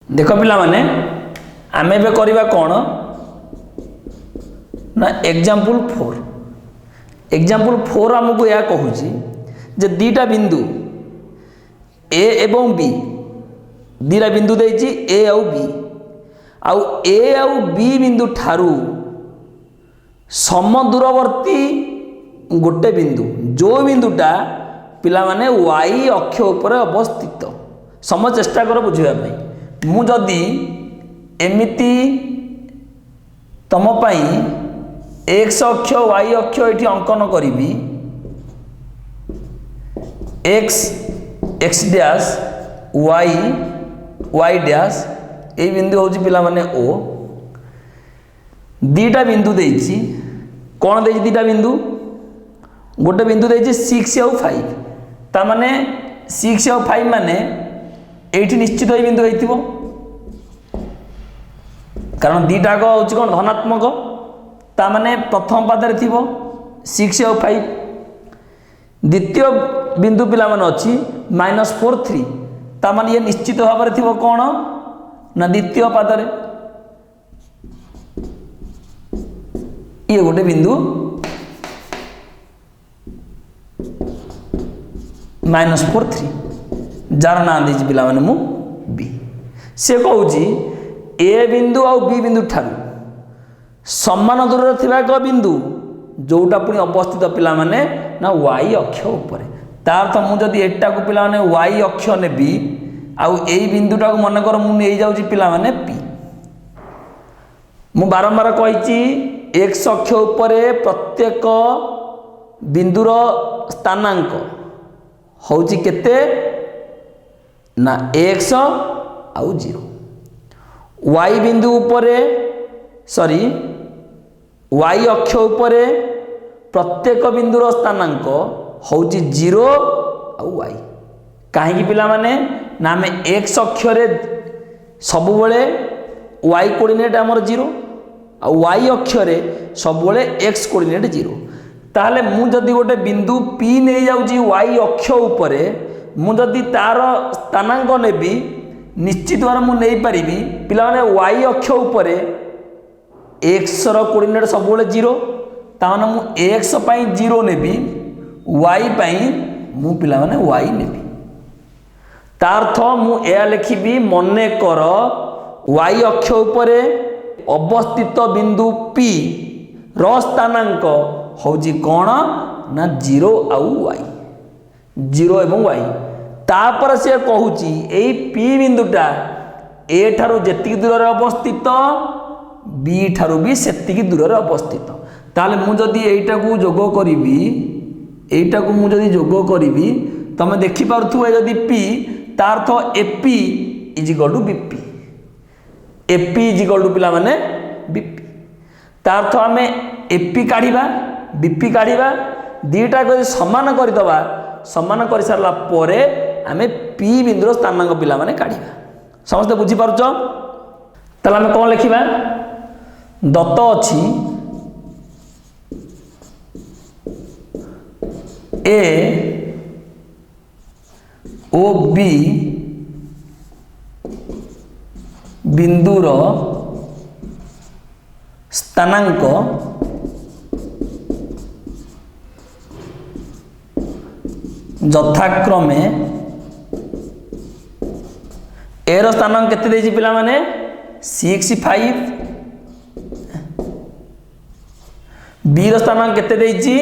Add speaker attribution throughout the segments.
Speaker 1: देख पिला माने आमे बे करबा कोन ना एग्जांपल 4 हमको या कहूची जे दीटा बिंदु ए एवं बी दीटा बिंदु देछि ए आउ बी आउ ए आउ बी बिंदु ठारू समदूरवर्ती गोटे बिंदु जो बिंदुटा पिला माने y अक्ष ऊपर अवस्थित सम चेष्टा कर बुझिबा पई मु जदी एमिति तम पई x अक्ष y अक्ष एठी अंकन करिवि x डैश y डैश ए बिंदु होची पिला माने o दीटा बिंदु देछि कोन देछि दीटा बिंदु गोटे बिंदु देछि 6 और 5 ता माने 6 और 5 माने एठी निश्चित ही बिंदु हेतिबो कारण दीटा को होची कोन धनात्मक ता माने प्रथम पादरे थिबो 6 और 5 द्वितीय बिंदु पिला माने अछि -4 3 ता माने ये निश्चित भाबरे थिबो कोन ना द्वितीय पादरे ये गोटे बिंदु -4 3 जार ना देछि पिला माने मु बी से कहूची ए बिंदु और बी बिंदु ठारू समान दूर थिबा एक बिंदु जोटा पुनी अवस्थित पिला माने ना y अक्ष ऊपर तार अर्थ मु जदी एटा को पिला माने y अक्ष नेबी आउ एई बिंदुटा को मन कर मु नै जाउची पिला माने p मु बारंबार कहिची x अक्ष ऊपर प्रत्येक बिंदुर स्थानांक होची केते ना x आउ 0 y बिंदु ऊपर सॉरी y अक्ष ऊपर प्रत्येक बिंदुर स्थानांक होची 0 आउ y काहे पिला माने ना हमें x अक्ष रे सब बेले y कोऑर्डिनेट हमर 0 आ y अक्ष रे सब बेले x कोऑर्डिनेट 0 ताले मु जदी गोटे बिंदु p नै जाउची y अक्ष ऊपर मु जदी तार स्थानांक नेबी निश्चित भाव मु नै परिबी पिला माने y अक्ष ऊपर x रो कोऑर्डिनेट सब बेले 0 ता माने मु x पई 0 नेबी y पई मु पिला माने y नेबी तार्थ मु ए लिखिबी मने कर y अक्ष ऊपर अवस्थित बिंदु p रो स्थानांक होजी कोन ना 0 आउ y 0 एवं y तापर से कहूची एई p बिंदुटा a ठारू जेतिक दूर रे अवस्थित b ठारू भी सेतिक दूर रे अवस्थित ताले मु जदी एइटा को जोग करिवि एइटा को मु जदी जोग करिवि तमे देखि पारथु ए जदी p तार्थ ap is equal to bp ap is equal to पिला माने bp तार्थ हमें ap काढिबा bp काढिबा दीटा को समान कर दबा समान कर सारला परे हमें p बिंदु स्थानांक पिला माने काढिबा समस्त बुझी पारछ तला हमें कोन लिखिबा दत्त अछि a ओ b बिंदुर स्थानांक यथाक्रमे ए रो स्थानांक केते देछि पिला माने 6 5 बी रो स्थानांक केते देछि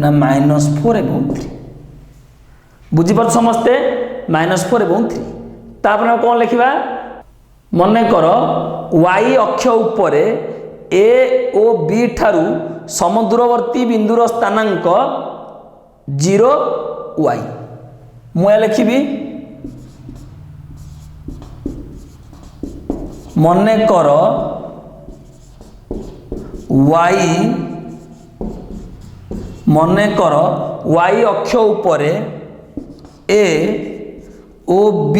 Speaker 1: ना -4 एवं 3 बुझी पर समस्ते -4 एवं 3 तापर हम कोन लिखिबा मने कर y अक्ष ऊपर a ओ b ठारू समदूरवर्ती बिंदुर स्थानांक 0 y मु लिखिबी मने कर y मने कर y अक्ष ऊपर a ओ b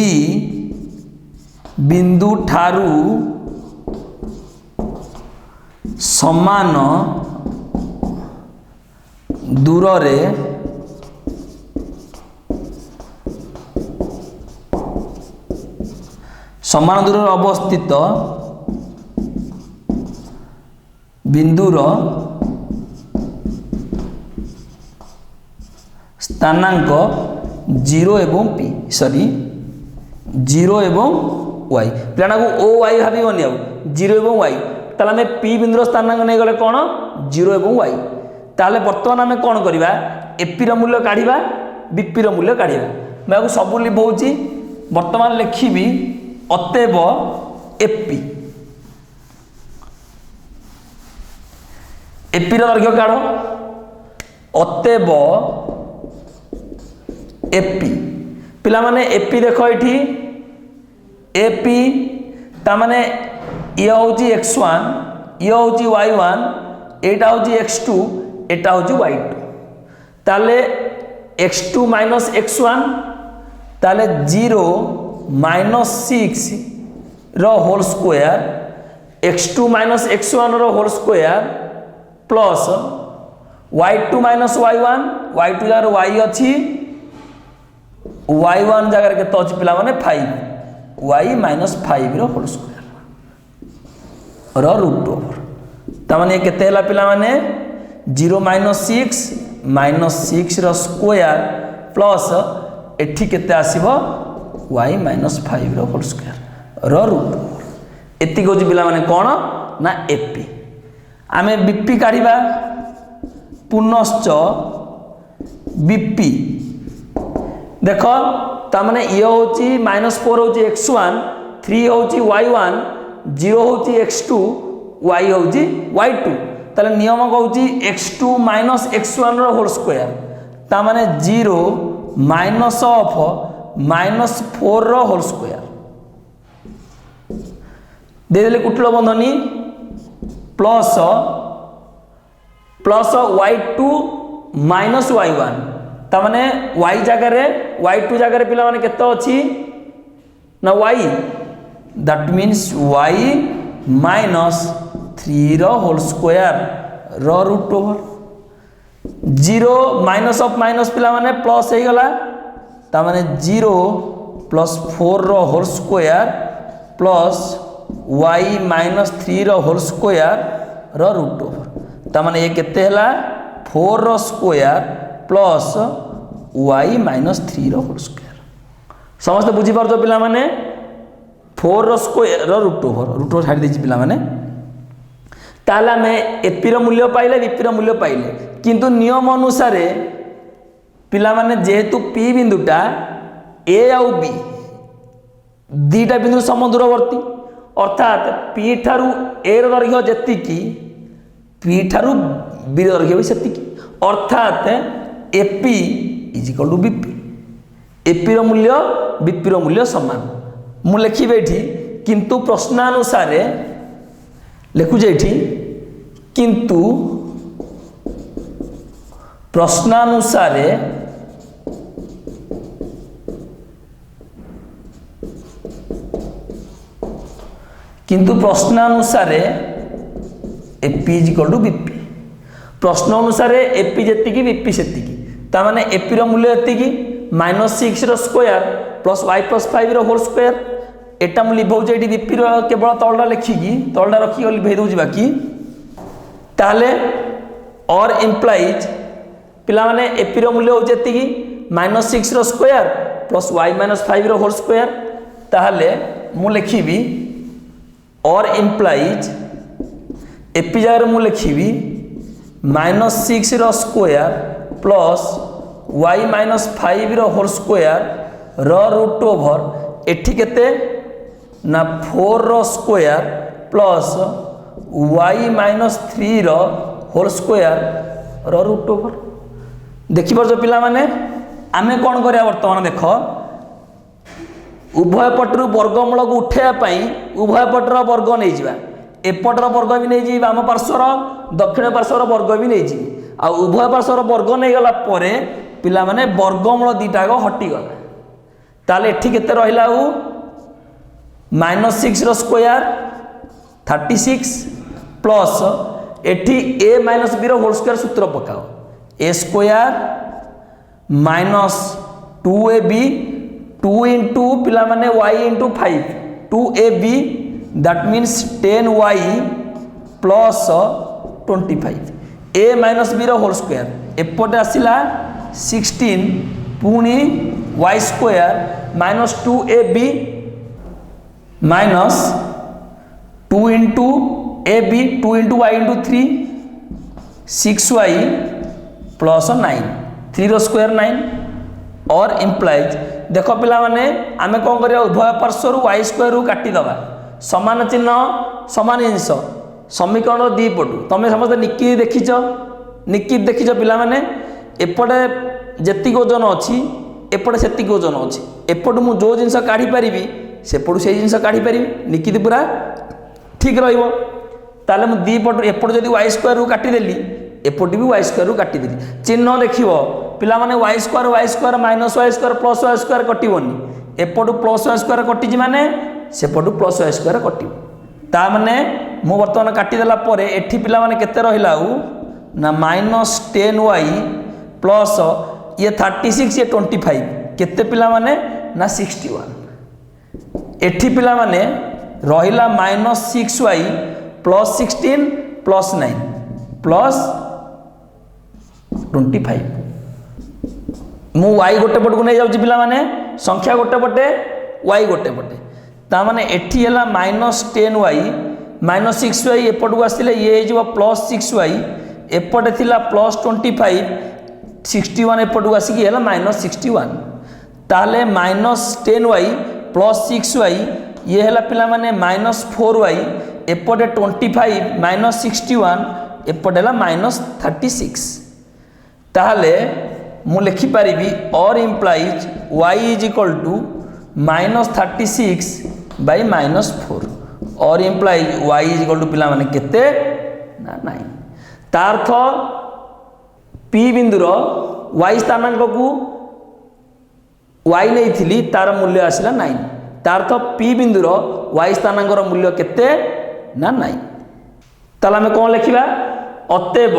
Speaker 1: बिंदु ठारू समान दूर रे समान दूर अवस्थित बिंदुर स्थानांक 0 एवं पी सॉरी 0 एवं वाई पिलाना को ओ वाई भाविबनी आ 0 एवं वाई ताले हमें पी बिंदुर स्थानांक नहीं गले कौन 0 एवं वाई ताले वर्तमान आम कौन करवा एपी रो मूल्य काढ़िबा बीपी रो मूल्य काढ़िबा मैं आपको सब लिखौची वर्तमान लिखिबी अतएव एपी एपी रो दैर्घ्य काढ़ अतएव एपी पिला माने एपी देखो ये एपी ता माने ये होची x1 ये होची y1 एटा होची x2 एटा होची y2 ताले x2 माइनस x1 ताले 0 माइनस 6 रो whole square x2 minus x1 रो whole square plus y2 minus y1 y2 जगह y अच्छी y1 जगह के अच्छी पिला माने 5 y माइनस 5 रो होल स्क्वायर रो रूट ओवर तमाने केते हला पिला माने 0 माइनस 6 रो स्क्वायर प्लस एठी केते आसीबो y माइनस 5 रो होल स्क्वायर रो रूट ओवर एति गोजी पिला माने कोन ना एपी आमे बीपी काढिबा पुनश्च बीपी देखो तामाने ये होची -4 होची x1 3 होची y1 0 होची x2 y होची y2 ताले नियम कहूची x2 माइनस x1 रो होल स्क्वायर तामाने 0 माइनस ऑफ -4 रो होल स्क्वायर दे देले कुटलो बंधनी प्लस y2 माइनस y1 तामाने y जगह y2 जगह पिला माने केते अछि ना y that means y minus 3 रो होल स्क्वायर रो root over 0 minus of minus पिला माने प्लस हे गला तामाने 0 प्लस 4 रो whole square plus y minus 3 रो होल स्क्वायर रो रूट ओवर तामाने ये केते हला 4 रो स्क्वायर प्लस y माइनस 3 रो होल स्क्वायर समस्त बुझी पारछो पिला माने 4 रो स्क्वायर रो रूट ओवर छाड़ी देछि पिला माने ताला में एपी रो मूल्य पाइले बीपी रो मूल्य पाइले किंतु नियम अनुसार पिला माने जेहेतु पी बिंदुटा ए आउ बी दीटा बिंदु समदूरवर्ती अर्थात पी ठारू ए रो दैर्घ्य जेतिकी पी ठारू बी रो दैर्घ्य भी सेतिकी अर्थात AP is equal to BP AP रो मूल्य बीपी रो मूल्य समान मु लिखिबे एठी किंतु प्रश्नानुसार लिखुजे एठी किंतु प्रश्नानुसार AP is equal to BP प्रश्न अनुसार एपी जेतिकी बीपी सेतिकी ता माने एपी रो मूल्य एतिकी -6 रो स्क्वायर प्लस y प्लस 5 रो होल स्क्वायर एटा मु लिखौ जे एटी बीपी रो केवल तळडा लिखिकी तळडा रखी लिखै दउ जिबा की ताले और इंप्लाइज पिला माने एपी रो मूल्य हो जेतिकी -6 रो स्क्वायर प्लस y माइनस 5 रो होल स्क्वायर ताले मु लिखिबी और इंप्लाइज एपी जगह मु लिखिबी -6 रो स्क्वायर प्लस y माइनस 5 रो होल स्क्वायर रो रूट ओवर एठी केते ना 4 रो स्क्वायर प्लस y माइनस 3 रो होल स्क्वायर रो रूट ओवर देखि परजो पिला माने आमे कोन करिया वर्तमान देखो उभय पटरु वर्गमूल को उठेया पई उभय पटर वर्ग नै जिबा एपटर वर्ग भी नहीं जी वाम पार्श्वर दक्षिण पार्श्वर वर्ग भी नहीं जी आ उभय पार्श्वर वर्ग नहीं गला परे पिला माने वर्गमूल दीटा को हटी गला ताले एठी केते रहिला -6 रो स्क्वायर 36 प्लस एठी a माइनस b रो होल स्क्वायर सूत्र पकाओ a square minus 2ab 2 into पिला माने y into 5 2ab that means 10y plus 25 a minus b रो होल स्क्वायर एपटे आसिला 16 पुणी y square minus 2ab minus 2 into ab 2 into y into 3 6y plus 9 3 रो square 9 और implies देख पिला माने आमे कौन करिया उभय पार्श्वर y स्क्वायर काटी दबा समान चिन्ह समान जिनस समीकरण दी पटू तुम समस्त निकी देखिच पिला माने एपटे जेतिक ओजन अच्छी एपटे सेतिक ओजन अच्छी एपटू मु जो जिनस काढ़ी पारिबी सेपटू से जिनस काढ़ी पारिबी निकी पूरा ठीक रहिबो ताले मु दी पट एपट जदि y स्क्वायर रू काटिदेली एपट भी y स्क्वायर रू काटिदेली चिन्ह देखिबो पिला माने y square minus y square plus y square कटिबोनी एपटू प्लस y स्क्वायर कटिजी माने सेपटू प्लस y स्क्वायर कटिबो ता माने मु वर्तमान काटिदेला परे एठी पिला माने केते रहिला ना माइनस 10y प्लस ये 36 ये 25 केते पिला माने ना 61 एठी पिला माने रहिला minus 6y plus 16 plus 9 plus 25 मु y गोटे पट को नहीं जाउची पिला माने संख्या गोटे पटे y गोटे पटे ता माने एठी हला माइनस 10y माइनस 6y एपट को आसिले ये जो प्लस 6y एपटे थिला प्लस 25 61 एपट को आसिकी हला माइनस 61 ताले माइनस 10y प्लस 6y ये हला पिला माने माइनस 4y एपटे 25 माइनस 61 एपटे हला माइनस 36 ताले मु लिखि पारिबी और implies y is equal to minus 36 by minus 4 और implies y is equal to पिला माने केते ना 9 तार्थ p बिंदुर y स्थानांक को y नहीं थिली तार मूल्य आसिला 9 तार्थ p बिंदुर y स्थानांकर मूल्य केते ना 9 ताला में कौन लिखिबा अतएव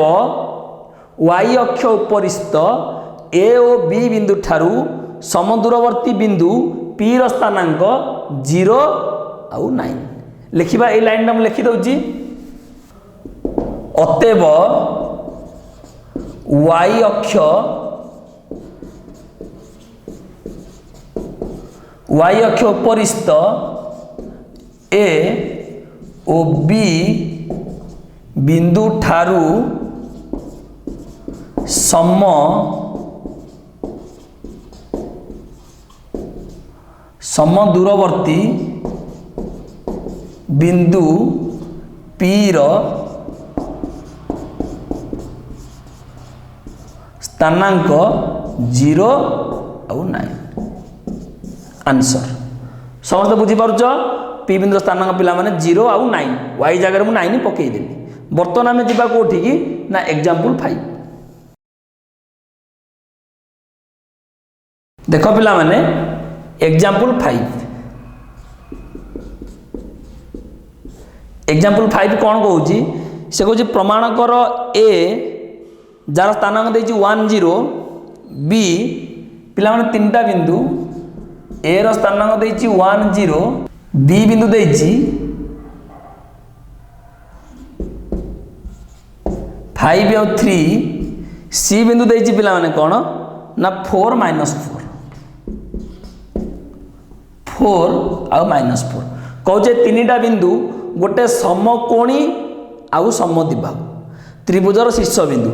Speaker 1: y अक्ष उपरिस्थ a और b बिंदु ठारू समदूरवर्ती बिंदु p रो स्थानांक 0 आउ 9 लिखिबा ए लाइन हम लिखि दउची अतएव y अक्ष उपरिस्थ a और b बिंदु ठारू समदूरवर्ती बिंदु p रो स्थानांक 0 आउ 9 आंसर समस्त बुझी पारुछ p बिंदु स्थानांक पिला माने 0 आउ 9 y जगह मु 9 पकई देली बर्तमान आमे जिबा कोठी की ना एग्जांपल 5 देखो पिला माने एग्जांपल 5 एग्जांपल 5 कौन कहूची से कहूची प्रमाण कर a जार स्थानांक देची 1 0 b पिला माने तीनटा बिंदु a रो स्थानांक देची 1 0 b बिंदु देची 5 और 3 c बिंदु देची पिला माने कौन ना 4 माइनस 4 आउ माइनस 4 कहूचे तीनटा बिंदु गोटे समकोणी आउ समद्विबाहु त्रिभुजर शीर्ष बिंदु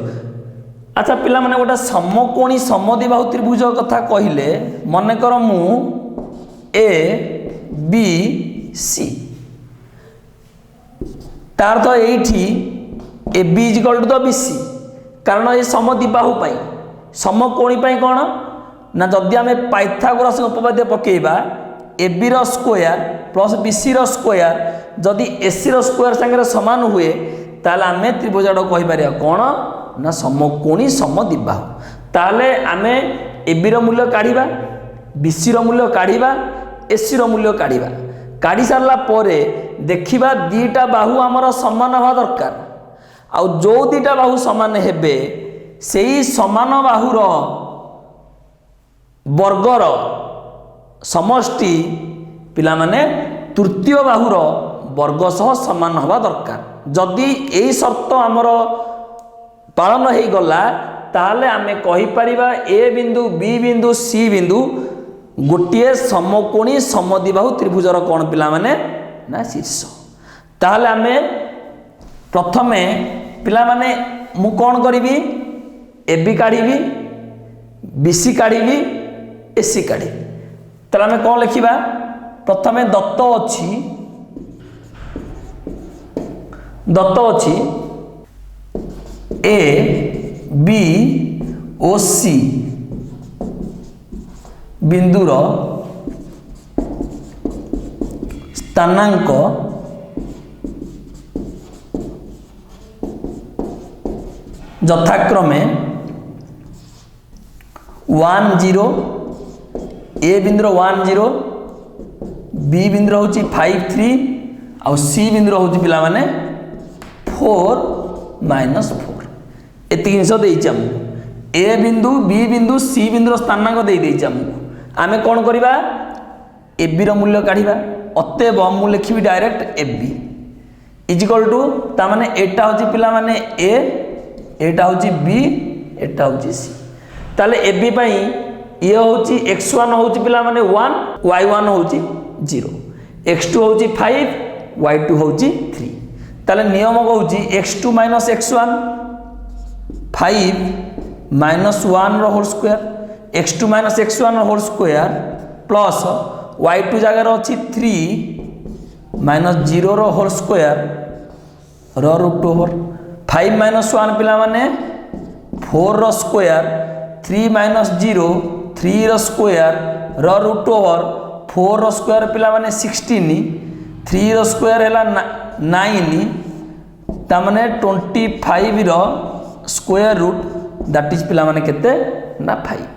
Speaker 1: अच्छा पिला माने गोटे समकोणी समद्विबाहु त्रिभुज कथा कहिले मन कर मु ए बी सी तार तो एठी A B is equal to the B C कारण ये समद्विबाहु पाई समकोणी पाई कौन ना जदि आम पाइथागोरस उपपाद्य पकेबा ए बी रो स्क्वायर प्लस बी सी रो स्क्वायर जदि ए सी रो स्क्वायर संगे समान हुए ताले आम त्रिभुजटा कहि पारिया कौन ना समकोणी समद्विबाहु ताले आम ए बी रो मूल्य काढ़िबा बी सी रो मूल्य काढ़िबा ए सी रो मूल्य काढ़िबा काढ़ी सारला परे देखिबा दीटा बाहु आमर समान हवा दरकार आ जो दीटा बाहु समान हेबे सेही समान बाहुर वर्गर समष्टि पिला माने तृतीय बाहुर वर्ग सह समान हवा दरकार। जदि यही शर्त आमर पालन हो गला ताले आमे कहि परिबा ए बिंदु बी बिंदु सी बिंदु गोटे समकोणी समद्विबाहु त्रिभुजर कौन पिला माने ना शीर्ष। ताले आमे प्रथमे पिला माने मु कौन करिवि एबी काढिवि बीसी काढिवि एसी काढिवि। ताले आमे कौन लिखिबा प्रथमे दत्त अछि A B O C बिंदुर स्थानांक यथाक्रमे 1 0 A बिंदुर 1 0 B बिंदुर होची 5 3 और सी बिंदुर होची पिला माने 4 -4 एति जिनस देइछ हमको ए बिंदु बी बिंदु सी बिंदुर स्थानांक दे देइछ हमको आमे कौन करिबा ए बी रो मूल्य काढिबा। अतएव मु लिखिबि direct A B equal to ता माने एटा होची पिला माने ए एटा होची बी एटा होची सी। ताले ए बी पई ये होची x1 होची पिला माने 1 y1 होची 0 x2 होची 5 y2 होची 3। ताले नियम कहूची x2 - x1 5 -1 रो होल स्क्वायर x2 - x1 रो होल स्क्वायर प्लस y2 जगह अच्छी 3 - 0 रो होल स्क्वायर रो रूट ओवर 5 - 1 पिला माने 4 रो स्क्वायर 3 - 0 3 रो स्क्वायर रो रूट ओवर 4 रो स्क्वायर पिला माने 16 3 रो स्क्वायर हैला 9 ता माने 25 रो स्क्वायर रूट दैट इज पिला माने केते ना 5।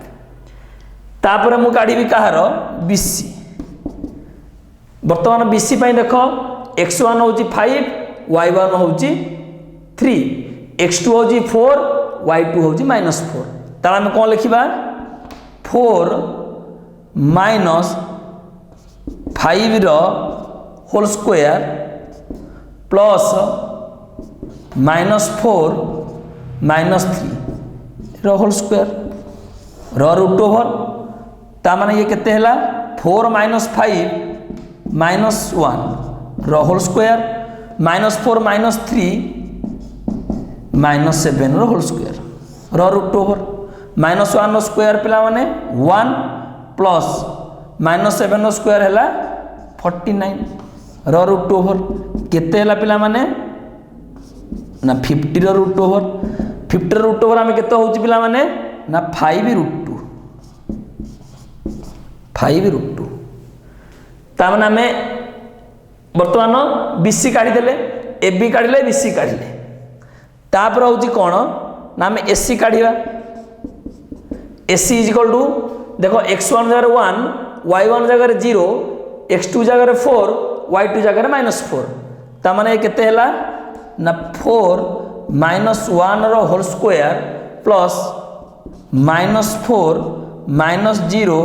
Speaker 1: तापर मु काढी कहार बीसी वर्तमान बीसी पई देखो x1 होची 5 y1 होची 3 x2 होची 4 y2 होची -4। ताला हम कोन लिखिबा 4 - 5 रो होल स्क्वायर प्लस -4 -3 रो होल स्क्वायर रो रूट ओवर ता माने ये केते हला 4 - 5 -1 रो होल स्क्वायर -4 -3 -7 रो होल स्क्वायर रो रूट ओवर -1 रो स्क्वायर पिला माने 1 प्लस -7 रो स्क्वायर हला 49 रो रूट ओवर केते हला पिला माने ना 50 रो रूट ओवर 50 रो रूट ओवर हमें केते होची पिला माने ना 5 √2 ता माने हमें वर्तमान बीसी काढी देले एबी काढिले बीसी काढिले तापर होची कोन ना हमें एसी काढिबा। एसी इक्वल टू देखो x1 जगह 1 y1 जगह 0 x2 जगह 4 y2 जगह -4 ता माने केते हला ना 4 -1 रो होल स्क्वायर प्लस -4 -0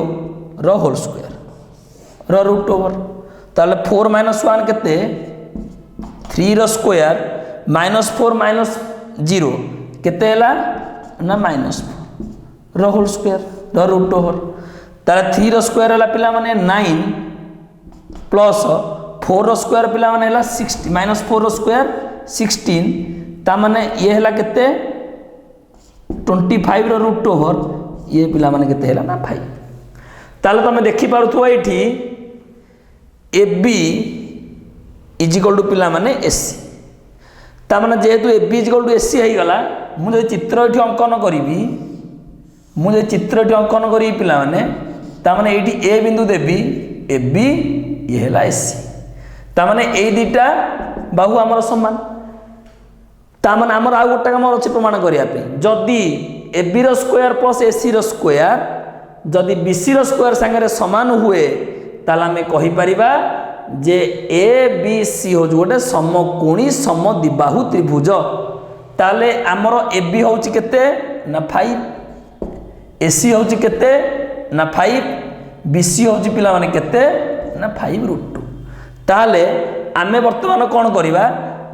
Speaker 1: रो होल स्क्वायर रो रूट ओवर ताले 4 - 1 केते 3 रो स्क्वायर -4 -0 केते हला ना -4 रो होल स्क्वायर रो रूट ओवर ताले 3 रो स्क्वायर हला पिला माने 9 प्लस 4 रो स्क्वायर पिला माने हला 60 -4 रो स्क्वायर 16 ता माने ये हला केते 25 रो रूट ओवर ये पिला माने केते हला ना 5। ताले तुम देखि पारुथुवा एठी ए बी इक्वल टू पिला माने एसी ता माने जेहेतु A B equal to AC है गला मु जे चित्र एठी अंकन करी पिला माने ता माने एठी ए बिंदु देबी ए बी ये हला एसी ता माने ए दुटा बाहु हमर समान ता माने हमर आ गोटा काम अछि प्रमाण करिया पे जदी ए बी रो स्क्वायर प्लस एसी रो स्क्वायर जदि बीसी रो स्क्वायर संगे समान हुए ताला में कहि परिबा जे ए बी सी हो गोटे समकोणी समद्विबाहु त्रिभुज ताले आमर ए बी होची केते ना 5 एसी होची केते ना 5 बीसी होची पिला माने केते ना 5 √2 ताहले आमे वर्तमान कौन करिबा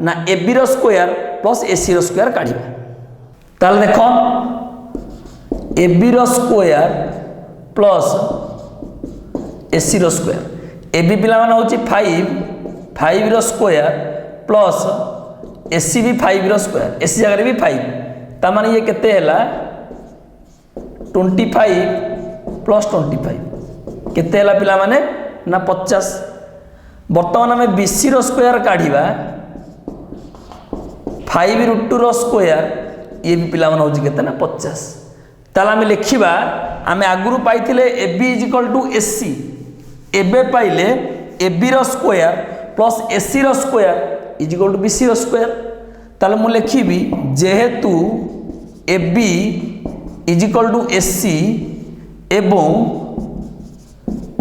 Speaker 1: ना AB रो स्क्वायर प्लस AC रो स्क्वायर काढिबा। ताहले देखो AB रो स्क्वायर प्लस AC रो स्क्वायर AB पिला माने होची 5 रो स्क्वायर प्लस AC भी 5 रो स्क्वायर AC जगह भी 5 ता माने ये केते हैला 25 प्लस 25 केते हैला पिला माने ना 50। वर्तमान आम BC रो स्क्वायर काढ़ा 5√2 रो स्क्वायर ये भी पिला मन होची केते ना 50। ताला आम लिखिबा आम आगुरु पाइथिले AB = AC एबे पाइले AB रो स्क्वायर प्लस AC रो स्क्वायर = BC रो स्क्वायर। ताले मु लिखिबी जेहेतु AB = AC एवं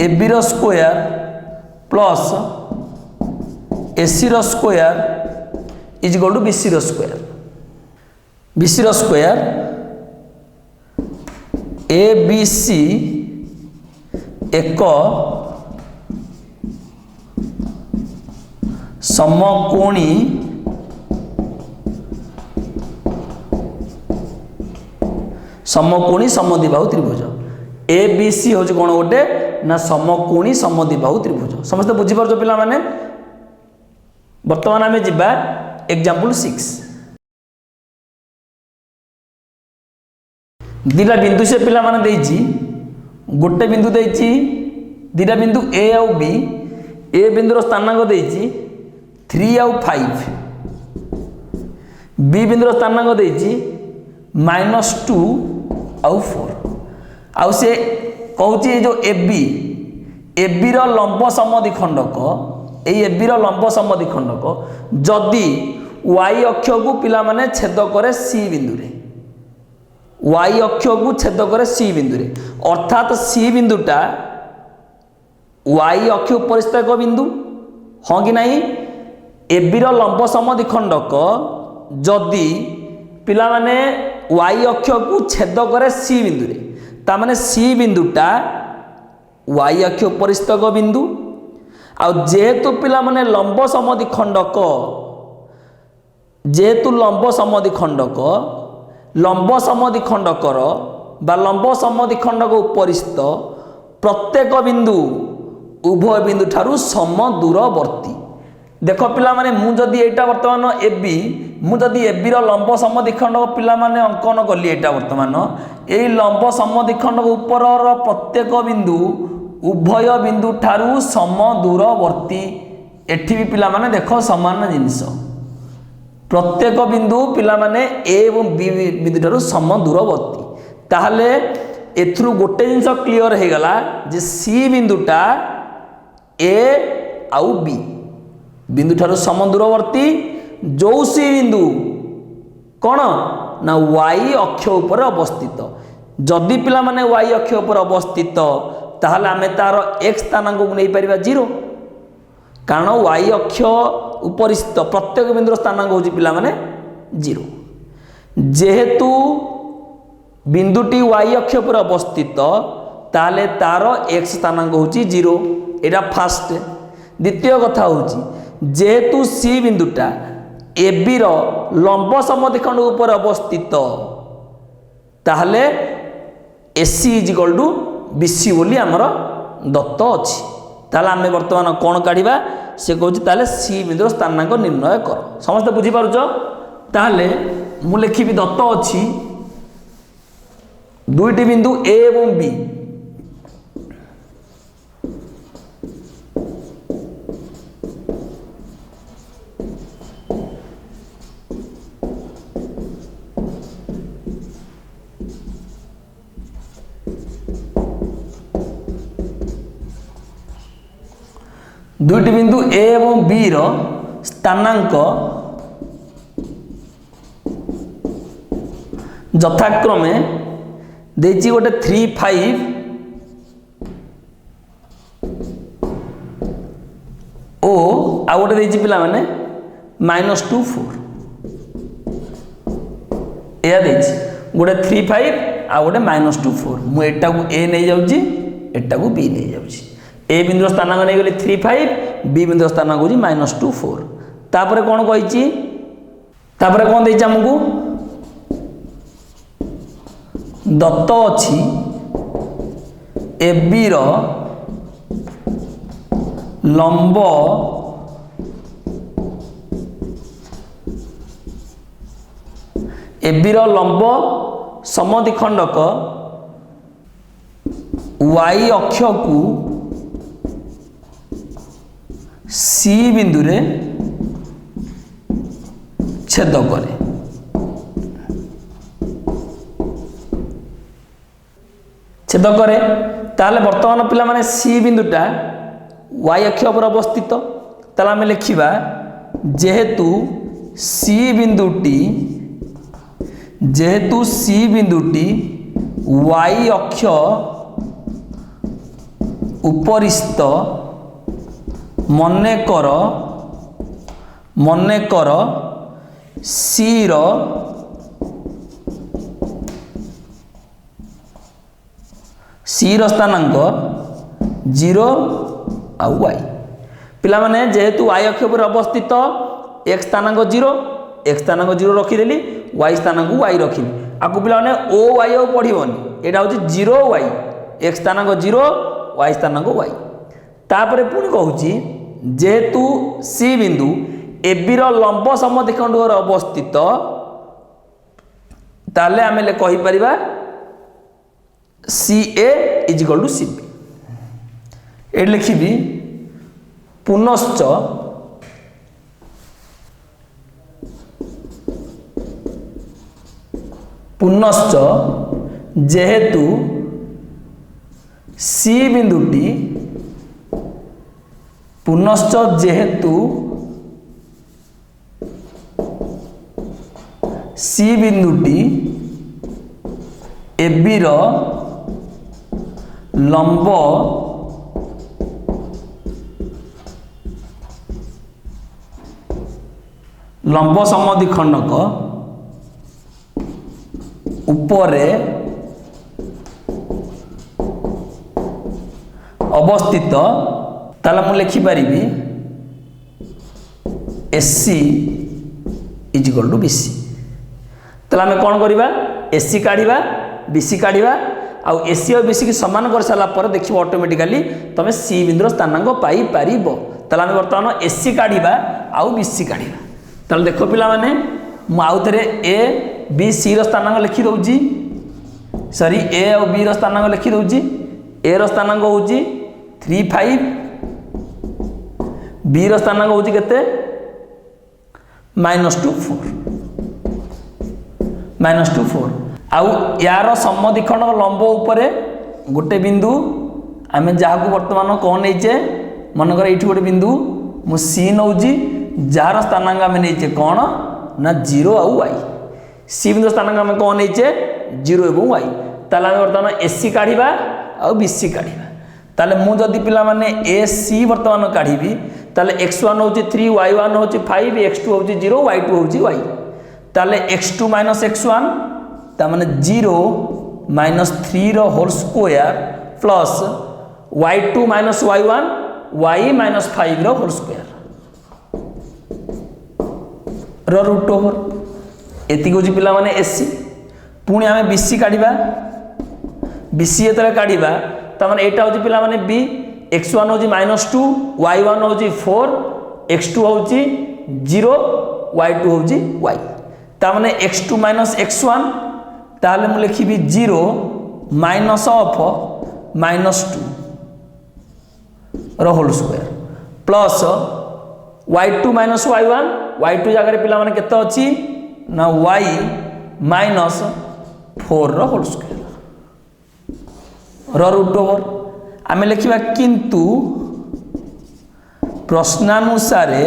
Speaker 1: AB रो स्क्वायर प्लस AC रो स्क्वायर = BC रो स्क्वायर। BC रो स्क्वायर ABC एक समकोणी समद्विबाहु त्रिभुज। ABC हूँ कौन गोटे ना समकोणी समद्विबाहु त्रिभुज। समस्त बुझीपार पिला माने वर्तमान आम जा एग्जांपल 6 दीटा बिंदु से पिला माने देइछि गोटे बिंदु देइछि दीटा बिंदु A आउ B ए बिंदुर स्थानांक देइछि 3 आउ 5 B बिंदुर स्थानांक देइछि -2 आउ 4 आउ से कहूँ जो AB रो लंब समद्विखंडक AB रो लंब समद्विखंडक जदि Y अक्ष को पिला माने छेद करे C बिंदु रे Y अक्ष को छेद करे C बिंदु रे अर्थात C बिंदुटा Y अक्ष उपरिस्थ एक बिंदु हाँ कि नहीं। AB रो लंब समद्विखंडक जदि पिला माने Y अक्ष को छेद करे C बिंदु रे ता माने C बिंदुटा Y अक्ष उपरिस्थ एक बिंदु आ जेहेतु पिला माने लंब समद्विखंडक जेहेतु लंब समद्विखंडकर बा लंब समद्विखंडक उपरिस्थ प्रत्येक बिंदु उभय बिंदु ठारू सम दूरवर्ती। देख पिला माने मु जदि एटा वर्तमान AB मु जदि AB रो लंब समद्विखंडक पिला माने अंकन कली एटा वर्तमान एई लंब समद्विखंडक उपरर प्रत्येक बिंदु उभय बिंदु ठारू सम दूरवर्ती। एठी भी पिला माने देखो समान जिनिस प्रत्येक बिंदु पिला माने A एवं B बिंदु ठारू सम दूरवर्ती। ताहले एथरु गोटे जिनिस क्लियर हे गला जे C बिंदुटा A आउ B बिंदु ठारू सम दूरवर्ती जो C बिंदु कौन ना Y अक्ष उपर अवस्थित। जदि पिला माने Y अक्ष उपर अवस्थित ताहले आमे तार x स्थानांक को नहीं परिबा 0 कारण Y अक्ष उपरिस्थ प्रत्येक बिंदुर स्थानांक होची पिला माने 0। जेहेतु बिंदुटी Y अक्ष पर अवस्थित ताहले तार x स्थानांक होची 0 एटा फास्ट। द्वितीय कथा होची जेहेतु C बिंदुटा AB रो लंब समद्विखंड उपर अवस्थित ताहले AC = BC बोली आमर दत्त अच्छी। ताहले आमे वर्तमान कौन काढ़ा से कहूँ ताहले C बिंदुर स्थानांक निर्णय कर। समस्त बुझी पारुछ। ताहले मु लिखिबी दत्त अच्छी दुईटी बिंदु A एवं B दुईटी बिंदु A एवं B रो स्थानांक यथाक्रमे देछि गोटे 3 5 ओ आ गोटे देछि पिला माने -2 4 या देछि गोटे 3 5 आ गोटे -2 4 मु एटा को A नहीं जाउची एटा को B नहीं जाउची। A बिंदु स्थानांक नहीं गली 3 5 बी बिंदु स्थानांक होची -2 4 तापर कौन कही तापर कौन देछि हमकु दत्त अछि AB रो लंब AB रो लंब समद्विखंडक y अक्ष को C बिंदु रे छेद करे ताले वर्तमान पिला माने C बिंदुटा y अक्ष पर अवस्थित ताले आम लिखा जेहेतु C बिंदुटी y अक्ष उपरिस्थ मने कर C रो स्थानांक 0 आ y पिला माने जेहेतु y अक्ष पर अवस्थित x स्थानांक 0 x स्थानांक 0 रखिदेली y स्थानांक y रखिली आपको पिला माने o y आ पढ़िबनी एटा होची 0 y x स्थानांक 0 y स्थानांक y तापरे पुणी कहूची जेहेतु C बिंदु AB रो लंब समद्विखंड पर अवस्थित ताले आमे कहि परिबा CA = CB ए लिखिबी पुनश्च जेहेतु C बिंदुटी AB रो लंब समद्विखंडक उपरे अवस्थित ताला मु लिखि पारिबी SC = BC ताला हमें कौन करिबा SC काढ़िबा BC काढ़िबा आउ AC और BC की समान कर सारा पर देखिबो ऑटोमेटिकली तमे C बिंदुर स्थानांक पाई पारिबो ताला हमें वर्तमान SC काढ़िबा आउ BC काढ़िबा ताले देखो पिला माने मु आउ थरे A B C रो स्थानांक लिखि दउजी सॉरी A और B रो स्थानांक लिखि दउजी A रो स्थानांक होउजी 3 5 B रो स्थानांक होउजी केते -2 4 आउ यार समद्विखंड लंब उपरे गोटे बिंदु आमे जहाँ वर्तमान कौन नहींचे मनकर ये गोटे बिंदु मु C नौजी जार स्थानांक आम नहींचे कौन ना 0 आउ y C बिंदु स्थानांक आम कौन नहींचे 0 एवं y ताले आम वर्तमान SC काढ़िबा आउ BC काढ़िबा ताले मु जदि पिला माने AC वर्तमान काढ़िबी ताले x1 होची 3 y1 होची 5 x2 होची 0 y2 होची y ताले x2 - x1 ता माने 0 - 3 रो whole square plus y2 - y1 y - 5 रो होल स्क्वायर रो रूट ओवर एति गोजी पिला माने SC पुणी आमे BC काढ़िबा BC एतले काढ़िबा ता माने एटा होची पिला माने B x1 होची -2 y1 होची 4 x2 होची 0 y2 होची y ता माने x2 - x1 ताले मु लिखिबी 0 माइनस ऑफ -2 रो whole square plus y2 - y1 y2 जगह पिला माने केते अछि ना y -4 रो होल स्क्वायर रो रूट ओवर आमे लिखिबा किंतु प्रश्नानुसारे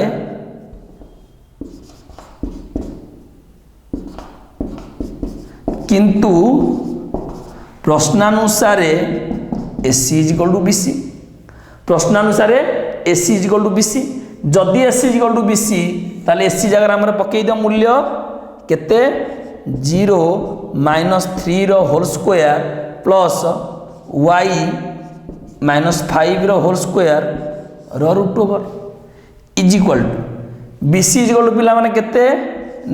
Speaker 1: AC = BC प्रश्नानुसारे AC = BC जदि AC = BC ताले AC जगह हमर पकई द मूल्य केते 0 - 3 रो होल स्क्वायर प्लस y - 5 रो होल स्क्वायर रो root over is equal to B C is equal to पिला माने केते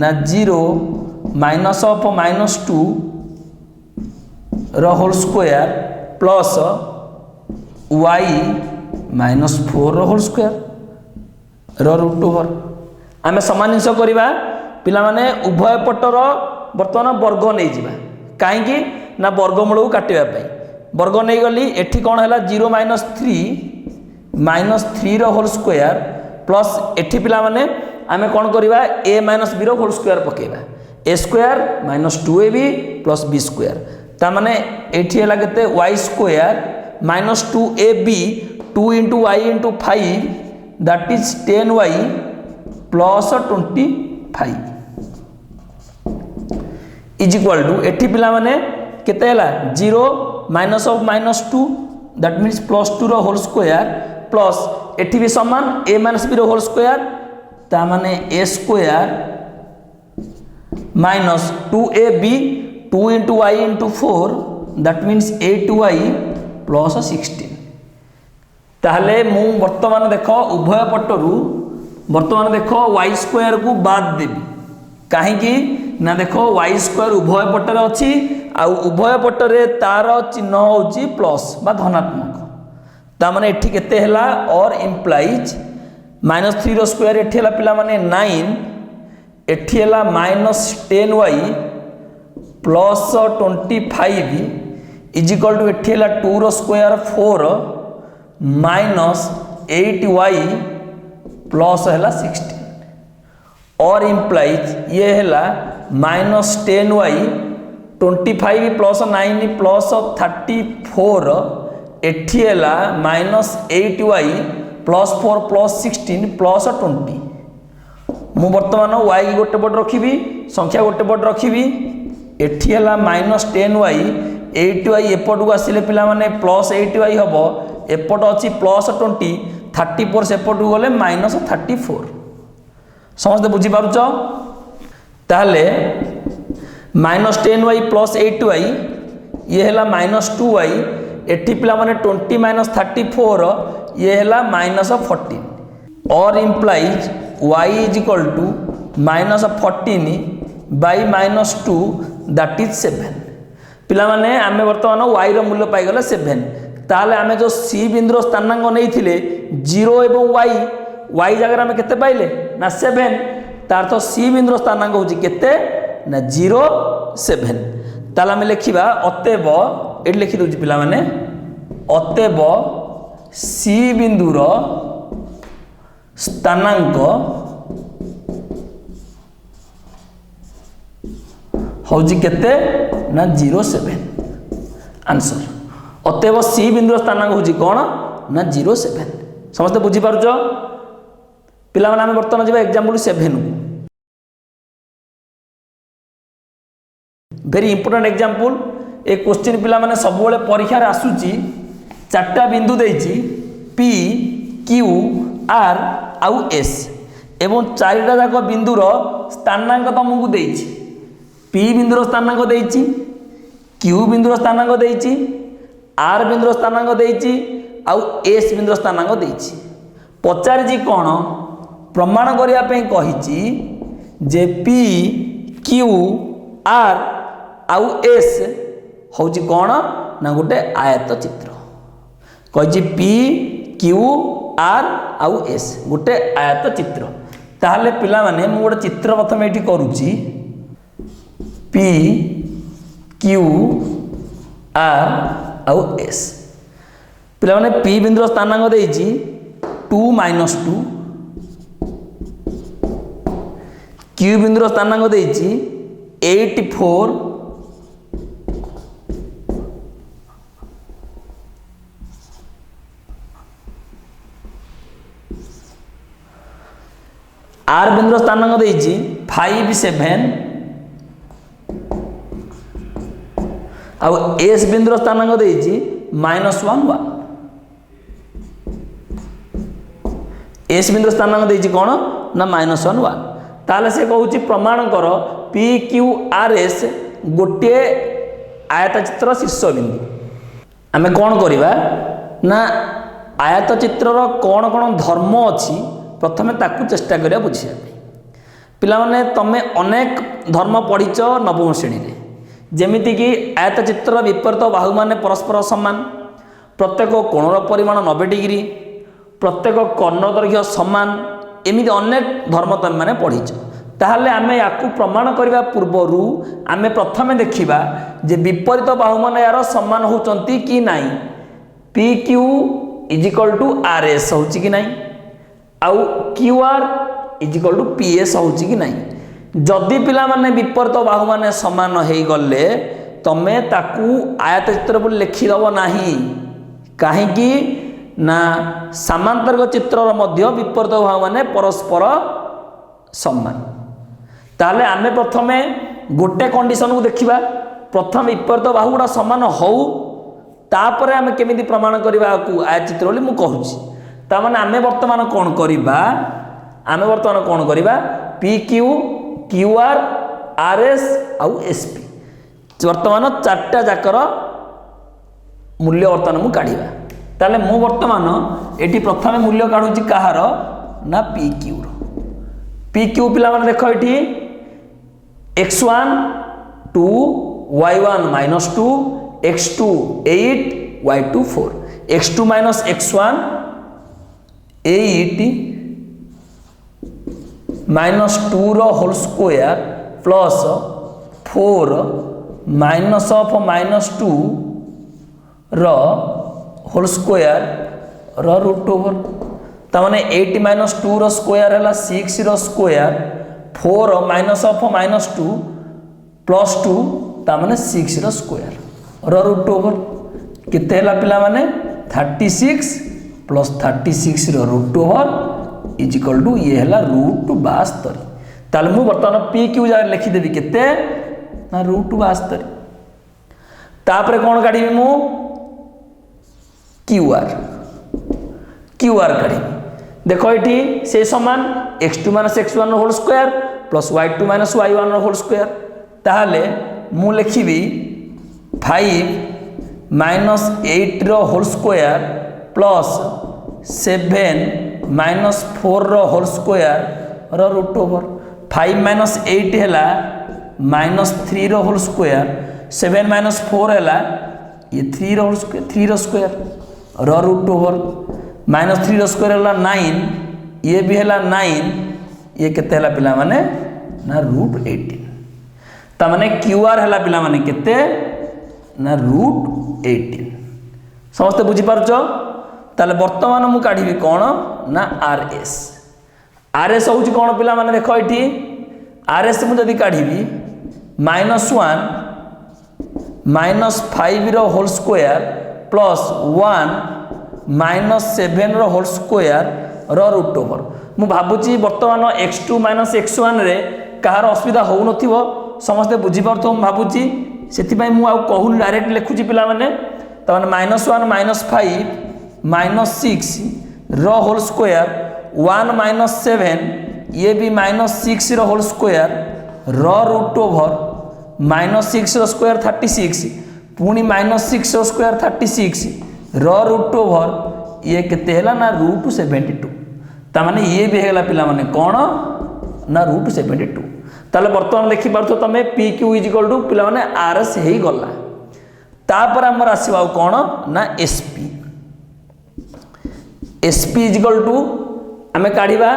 Speaker 1: ना 0 माइनस ऑफ -2 रो होल स्क्वायर प्लस y -4 रो होल स्क्वायर रो रूट ओवर आमे समान जिनस करबा पिला माने उभय पटर वर्तमान वर्ग नहीं जिबा काहेकि ना वर्गमूल को काटिबा पई वर्ग नहीं गली एठी कोन हैला 0 -3 रो होल स्क्वायर प्लस एठी पिला माने आमे कोन करबा a - b रो होल स्क्वायर पकेबा a square -2ab plus b square ता माने एठी हैला केते y square -2ab 2 * y * 5 that is 10y plus 25 is equal to एठी पिला माने केते हैला 0 माइनस ऑफ -2 दैट मीन्स +2 रो होल स्क्वायर प्लस एठी भी समान a - b रो होल स्क्वायर ता माने a square -2ab 2 * y * 4 that means 8y plus 16 ताहले मु वर्तमान देखो उभय पटरु वर्तमान देखो y स्क्वायर को बाद देबी काहेकि ना देखो y स्क्वायर उभय पटर अच्छी आ उभय पटरे तार चिन्ह होची प्लस बा धनात्मक ता माने एठी केते हैला और इंप्लाइज -3 रो स्क्वायर एठी हैला पिला माने 9 एठी हैला -10y plus 25 is equal to एठी हैला 2 रो स्क्वायर 4 -8y प्लस हैला 16 और इंप्लाइज ये हैला -10y 25 प्लस 9 प्लस 34 एठी हैला -8y प्लस 4 प्लस 16 प्लस 20 मु वर्तमान y की गोटे पट रखिबी संख्या गोटे पट रखिबी एठी हैला -10y 8y एपट को आसिले पिला माने प्लस 8y हबो एपट अछि प्लस 20 34 सेपट को गले -34 समझते बुझी पारुछ ताहले -10y प्लस 8y ये हैला -2y एठी पिला माने 20 - 34 ये हैला -14 और implies y is equal to -14 by -2 that is 7 पिला माने आमे वर्तमान y रो मूल्य पाई गले 7 ताले आमे जो c बिंदुर स्थानांक नहीं थिले 0 एवं y जगह आमे केते पाइले ना 7 तार तो c बिंदुर स्थानांक होची केते ना 0 7 ताले आमे लिखिबा अतएव एट लिखि दोची पिला माने अतएव c बिंदुर स्थानांक होची केते ना 0 7 आंसर अतएव सी बिंदुर स्थानांक होची कोन ना 0 7 समस्त बुझी पारुछ पिला माने हम वर्तमान जेबा एग्जांपल 7 वेरी इंपोर्टेंट एग्जांपल ए क्वेश्चन पिला माने सब बेले परीक्षा रे आसुची चारटा बिंदु देइची P Q R आउ S एवं चारिटा जाक बिंदुर स्थानांक तुमको देइची P बिंदुर स्थानांक देइची Q बिंदुर स्थानांक देइची R बिंदुर स्थानांक देइची आउ S बिंदुर स्थानांक देइची पचारजी कोन प्रमाण करिया पे कहिची जे P Q R आउ S होची कोन ना गोटे आयत चित्र कहिची P Q R आउ S गोटे आयत चित्र ताहले पिला माने मु गोटे चित्र प्रथम एठी करूची P Q R आउ S पिला माने P बिंदुर स्थानांक देइची 2 - 2 Q बिंदुर स्थानांक देइची 8 4 R बिंदुर स्थानांक देइची 5 7 आउ S बिंदुर स्थानांक देइची -1 1 S बिंदुर स्थानांक देइची कोन ना -1 1 ताले से कहूची प्रमाण कर P Q R S गोटे आयत चित्र शीर्ष बिंदु आमे कोन करिबा ना आयत चित्रर कोन कोन धर्म अछि प्रथमे ताकू चेष्टा करिया बुझिया पिलामाने तमे अनेक धर्म पढ़िच नवम श्रेणी रे जेमिति कि आयत चित्र विपरीत बाहु माने परस्पर समान प्रत्येक कोणर परिमाण 90 डिग्री प्रत्येक कर्ण दैर्घ्य समान एमिति अनेक धर्म तुम मैंने पढ़ीच ताहले आमे याकू प्रमाण करने पूर्वर आमे प्रथमे देखिबा जे विपरीत बाहु माने यार समान होचंती कि नाही P Q is equal to R S होची कि नाही आउ Q R is equal to P S होची कि नाही जदि पिला माने विपरीत बाहु माने समान हेई गले तमे ताकू आयत चित्र बोली लिखि दबो नाही काहे कि ना समांतरिक चित्र मध्य विपरीत बाहु माने परस्पर समान ताले आमे प्रथमे गोटे कंडीशन को देखिबा प्रथम विपरीत बाहु गुडा समान होउ तापरे आमे केमिति प्रमाण करबा को आयत चित्र बोली मु कहूची ता माने आमे वर्तमान कोन करबा आमे वर्तमान कोन करबा P Q Q R are S आउ एस पी वर्तमान चारटा जाकर मूल्य वर्तमान मु काढिबा ताले मु वर्तमान एटी प्रथमे मूल्य काढुची कहार ना पी क्यू रो पी क्यू पिला माने देखो eighty x1 2 y1 -2 x2 8 y2 4 x2 x1 8 -2 रो whole square plus 4 minus of -2 रो होल स्क्वायर रो रूट ओवर तमाने 8 -2 रो स्क्वायर हैला 6 रो स्क्वायर 4 माइनस ऑफ -2 प्लस 2 तमाने 6 रो स्क्वायर रो रूट ओवर केते हैला पिला माने 36 प्लस 36 रो root over is equal to ये हैला रूट 72 ताल मु वर्तमान पी क्यू जा लिखि देबी केते ना रूट 72 तापरे कोन काढी मु क्यू आर काढी देखो ये से समान x2 x1 whole square plus y2 y1 whole square ताहले मु लिखिबी 5 -8 रो होल स्क्वायर प्लस 7 -4 रो होल स्क्वायर रो रूट ओवर 5 - 8 हैला -3 रो होल स्क्वायर 7 - 4 हैला ये 3 रो स्क्वायर रो रूट ओवर -3 रो स्क्वायर हैला 9 ये भी हैला 9 ये केते हैला पिला माने ना रूट 18 ता माने क्यू आर हैला पिला माने केते ना रूट 18 समस्त बुझी पारछो ताले वर्तमान मु काढिबी कोन ना आर एस होउची कोन पिला माने देखो एठी आर एस मु जदी काढिबी -1 -5 रो होल स्क्वायर प्लस 1 -7 रो होल स्क्वायर रो रूट ओवर मु भाबुची वर्तमान x2 x1 रे कहार असुविधा हो नथिवो समस्त बुझी पारथो मु भाबुची सेति पई मु आ कहून डायरेक्ट लिखुची पिला माने त माने -1 -5 -6 रो होल स्क्वायर 1 -7 ये भी -6 रो होल स्क्वायर रो रूट ओवर -6 रो स्क्वायर 36 पुणी -6 रो स्क्वायर 36 रो रूट ओवर ये केते हैला ना रूट 72 ता माने ये भी हैला पिला माने कोन ना रूट 72 ताले वर्तमान देखि पारथो तमे P Q is equal to पिला माने आर एस हेई गला तापर हमर आसीबा कोन ना एसपी इज इक्वल टू हमें काढिबा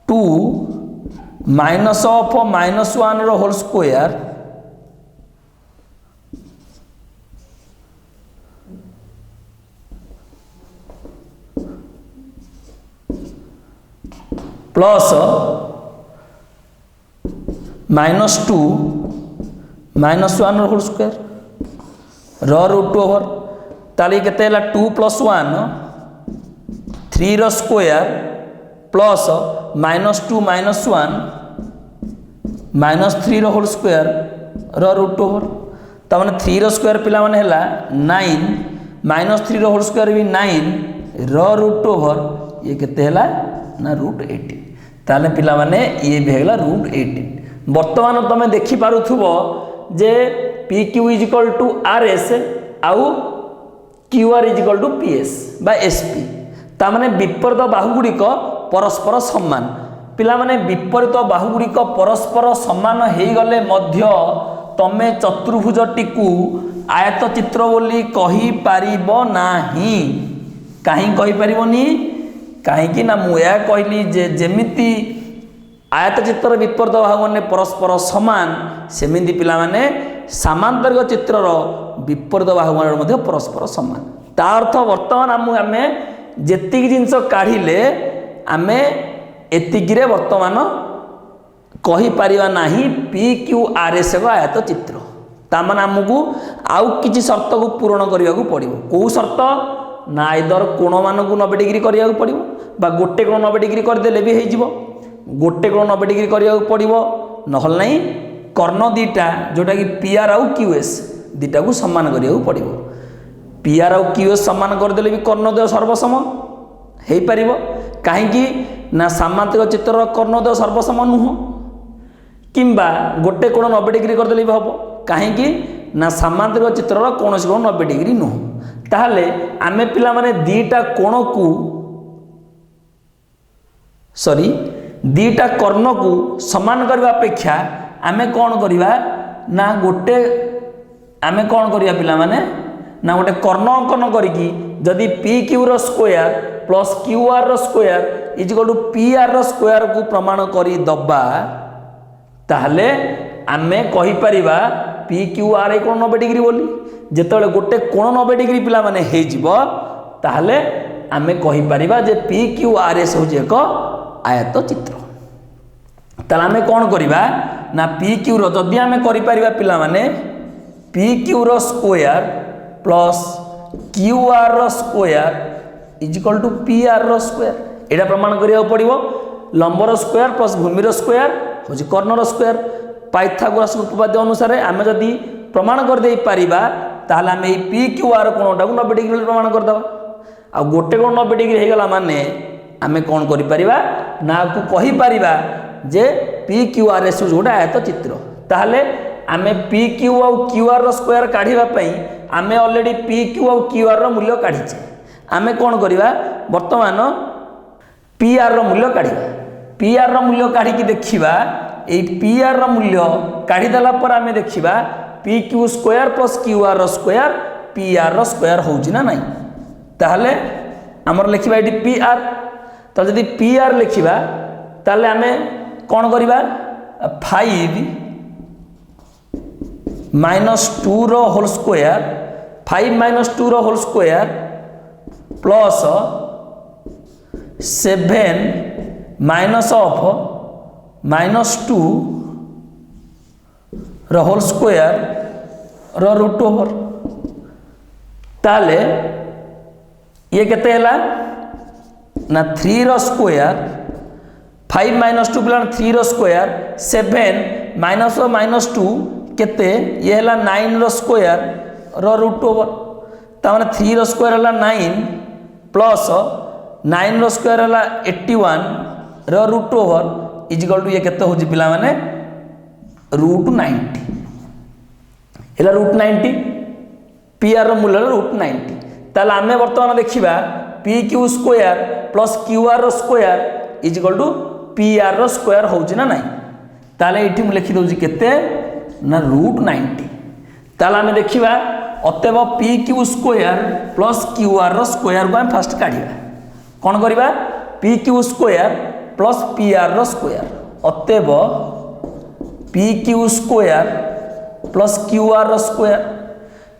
Speaker 1: 2 माइनस ऑफ -1 रो होल स्क्वायर प्लस -2 -1 रो होल स्क्वायर रो रूट ओवर ताली केते हैला 2 + 1 3 रो स्क्वायर प्लस -2 -1 -3 रो होल स्क्वायर रो रूट ओवर ता माने 3 रो स्क्वायर पिला माने हैला 9 -3 रो होल स्क्वायर भी 9 रो रूट ओवर ये केते हैला ना रूट 18 ताले पिला माने ये भी हैला रूट 18 वर्तमान तमे देखि पारुथुबो जे P Q is equal to R S आउ Q R is equal to P S बा एस पी ता माने विपरीत बाहु गुड़िक परस्पर समान पिला माने विपरीत बाहुगुड़िक परस्पर समान हो गले मध्य तमे चतुर्भुजटी को आयत चित्र बोली कही पारिबो नाही। काहे कही पारिबोनी कहीं ना मुझे कहली जे जेमिति आयत चित्र विपरीत बाहु मैंने परस्पर समान सेमिति पिला माने सामांतरिक चित्रर विपरीत बाहु मध्य परस्पर समान। ता अर्थ वर्तमान आम जेतिक जिनस काढ़िले आमे एतिकिरे वर्तमान कही पारिबा नाही पी क्यू आर एस को आयत चित्र। तामान आमको आउ किछि शर्त को पूरण करने को पड़िबो। को शर्त ना आइदर कोण मान को 90 डिग्री करिया पड़िबो बा गोटे कोण 90 डिग्री करदेले भी हो गोटे कोण 90 डिग्री करिया पड़िबो नहल नहीं कर्ण दीटा जोटा कि पी आर आउ क्यू एस दीटा को सम्मान करिया पड़िबो। पी आर आउ क्यू एस सम्मान करदेले भी कर्णद्वय सर्वसम हो पार कहीं ना सामांतिक चित्र कर्णद्वय सर्वसम नुह किंबा गोटे कोण 90 डिग्री करदेले भी हम कहीं ना सामांतिक चित्र कौन कोण 90 डिग्री नुह। ताहले आमे पिला माने दीटा कोण को सॉरी दीटा कर्ण को समान करने अपेक्षा आमे कौन करिबा ना गोटे आमे कौन करिया पिला माने ना गोटे कर्ण अंकन करिकी जदि पी क्यू रो स्क्वायर प्लस क्यू आर रो square is equal to P R रो स्क्वायर को प्रमाण करी दबा ताहले आमे कहि परिबा पी क्यू आर कोण 90 डिग्री बोली जेतले गोटे कोण 90 डिग्री पिला माने हे जिवो ताहले आमे कहि परिबा जे पी क्यू आर एस हो एक आयत चित्र। ताहले आमे कोन करिबा ना पी क्यू रो जदि आमे करि परिबा पिला माने पी क्यू रो स्क्वायर प्लस क्यू आर रो square is equal to P R रो स्क्वायर एटा प्रमाण करिया पड़िबो। लंबर स्क्वायर प्लस भूमिर स्क्वायर होची कर्णर स्क्वायर पाइथागोरस उपपाद्य अनुसार आमे जदि प्रमाण कर दे पारिबा ताहले आमे ए पी क्यू आर कोणटा को 90 डिग्री प्रमाण कर दबा आ गोटे कोण 90 डिग्री हे गला माने आमे कोन करि परिबा ना को कहि परिबा जे पी क्यू आर एस जोटा आयत चित्र। ताहले आमे पी क्यू और क्यू आर रो स्क्वायर काढिबा पई आमे ऑलरेडी पी क्यू और क्यू आर रो मूल्य काढिचे आमे कोन करिबा वर्तमान पी आर रो मूल्य काढिबा। पी आर रो मूल्य काढी कि देखिबा ए पी आर रो मूल्य काढी देला पर आमे देखिबा P Q square plus Q R square P R square होउची ना नहीं। ताहले हमर लिखिबा एटी पी आर तो जदि पी आर लिखिबा ताहले आमे कोन करिबा 5 माइनस 2 रो होल स्क्वायर 5 माइनस 2 रो whole square plus 7 minus of minus 2 रो होल स्क्वायर रो रूट ओवर ताले ये केते हला ना 3 रो स्क्वायर 5 माइनस 2 प्लस 3 रो स्क्वायर 7 माइनस और माइनस 2 केते ये हला 9 रो स्क्वायर रो रूट ओवर ता माने 3 रो स्क्वायर हला 9 प्लस 9 रो स्क्वायर हला 81 रो root over is equal to ये केते होची पिला माने रूट 90 एला रूट 90 पी आर मूल्य रूट 90। ताले आमे वर्तमान देखिबा P Q square plus Q R square is equal to P R square होची ना नहीं। ताले एठी मु लिखि दोची केते ना रूट 90। ताले आमे देखिबा अतएव P Q square plus Q R square को हम फर्स्ट काढिबा कोन करिबा P Q square plus P R square अतएव P Q square plus Q R square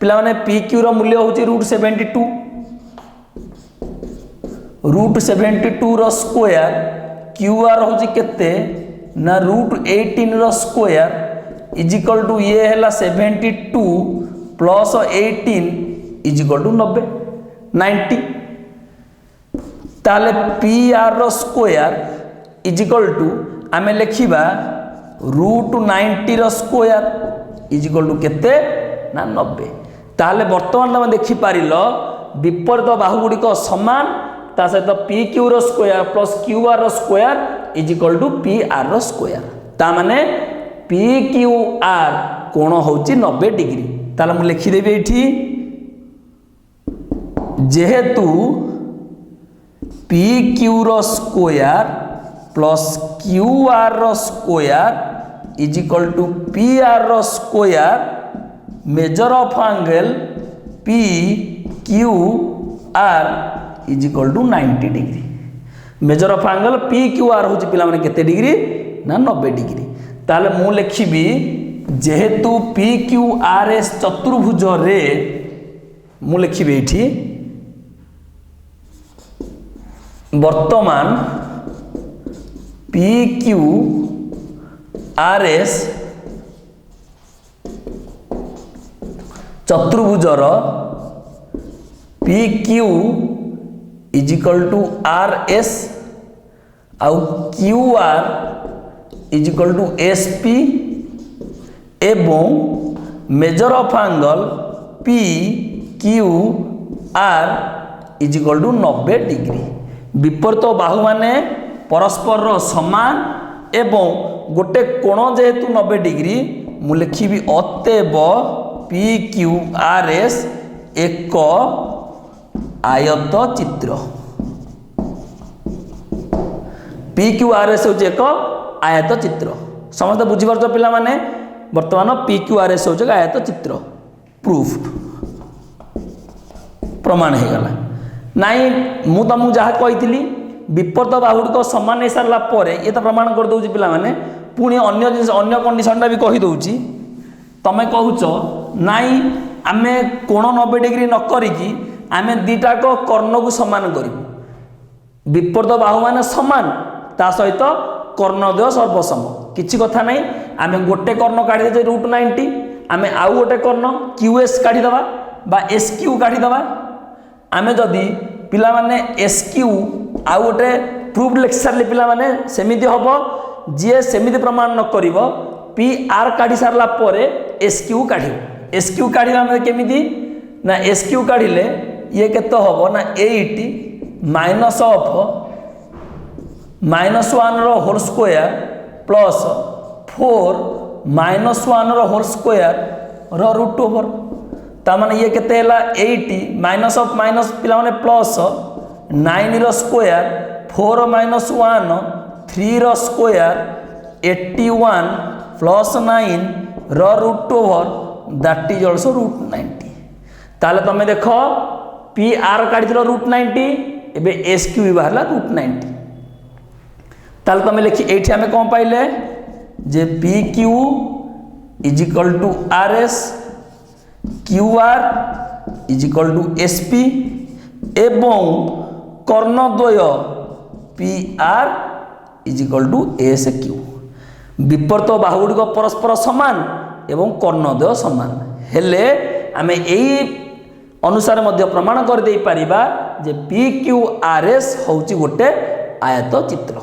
Speaker 1: पिला माने पी क्यू रो मूल्य होची रूट 72 रो स्क्वायर क्यू आर होची केते ना रूट 18 रो स्क्वायर इज इक्वल टू ये हैला 72 प्लस 18 इज इक्वल टू 90 ताले पी आर रो स्क्वायर इज इक्वल टू आमे लिखिबा रूट 90 रो स्क्वायर इज इक्वल टू केते ना 90। ताले वर्तमान तुम देखि पारिलो विपरीत बाहुगुड़िक समान ता सहित पी क्यू रो square plus Q R square is equal to P R square ता माने पी क्यू आर कोण होची 90 डिग्री। ताले मु लिखि देबी एठी जेहेतु पी क्यू रो स्क्वायर प्लस क्यू आर रो square is equal to P R रो square measure of angle P Q R is equal to 90 degree. Measure of angle P Q R हूँ पिला माने केते डिग्री ना 90 डिग्री। ताले मु लिखिबी जेहेतु पी क्यू आर एस चतुर्भुज रे मु लिखिबी एठी वर्तमान पी क्यू आर एस चतुर्भुजर P Q is equal to R S आउ Q R is equal to S P एवं measure of angle P Q R is equal to 90 degree. विपरीत बाहु माने परस्पर समान एवं गोटे कोण जेहेतु 90 डिग्री मु लिखिबी अतएव पी क्यू आर एस एक आयत चित्र। पी क्यू आर एस हूँ एक आयत चित्र। समस्त बुझीपार पिला माने वर्तमान पी क्यू आर एस हूँ आयत चित्र। प्रूफ प्रमाण हो गला नाई मु तुमको जहाँ कही विपरीत बाहुड़िक समान हो सारा पर ये तो प्रमाण कर दूसरी पिला माने पुणी अन्य जिन अन्य कंडीशनटा भी कहीदे तमें कहूच नाई आम कोण 90 डिग्री न करिकी आम दीटाक कर्ण को समान करूँ। विपरीत बाहु मान समान ता सहित कर्णद्वय सर्वसम किसी कथा नहीं। आम गोटे कर्ण काढ़ी √90 आम आउ गोटे कर्ण QS काढ़ीदे बा SQ काढ़ीदे। आम जदि पिला माने SQ आउ गोटे प्रूफ लिखि सारे पिला माने सेमिति हम जी सेमिति प्रमाण न करिवो PR काढ़ी सारला पर SQ काढ़ियो। SQ काढ़िबा हम केमिति ना SQ काढ़िले ये केते हबो ना 8 माइनस ऑफ -1 रो होल स्क्वायर प्लस 4 -1 रो होल स्क्वायर रो रूट ओवर। ता माने ये केते हला 80 माइनस ऑफ माइनस पिला माने plus 9 row square 4 - 1 3 row square 81 plus 9 root root over that is also √90। ताले तमे देखो PR काढ़ी √90 एबे SQ भी बाहरला √90। ताले तमे लिखि एठी हमें कौन पाइले जे PQ is equal to RS QR is equal to SP एवं कर्णद्वय PR is equal to SQ। विपरीत बाहुगुड़िक परस्पर समान एवं कर्णद्वय समान हेले आमे एई अनुसार मध्य प्रमाण कर दे परिबा जे PQRS होउची गोटे आयत चित्र।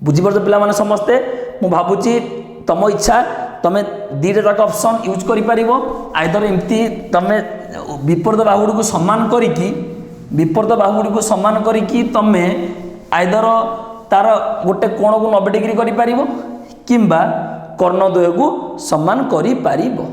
Speaker 1: बुझिपार पिला माने समस्ते मु भाबुची तम इच्छा तमे दीटा जाक ऑप्शन यूज करि परिबो। आइदर एमती तमे विपरीत बाहुगुड़ी को समान करिकी तमे आइदर तार गोटे कोण को 90 डिग्री करि परिबो किंबा कर्णद्वय को समान करि परिबो।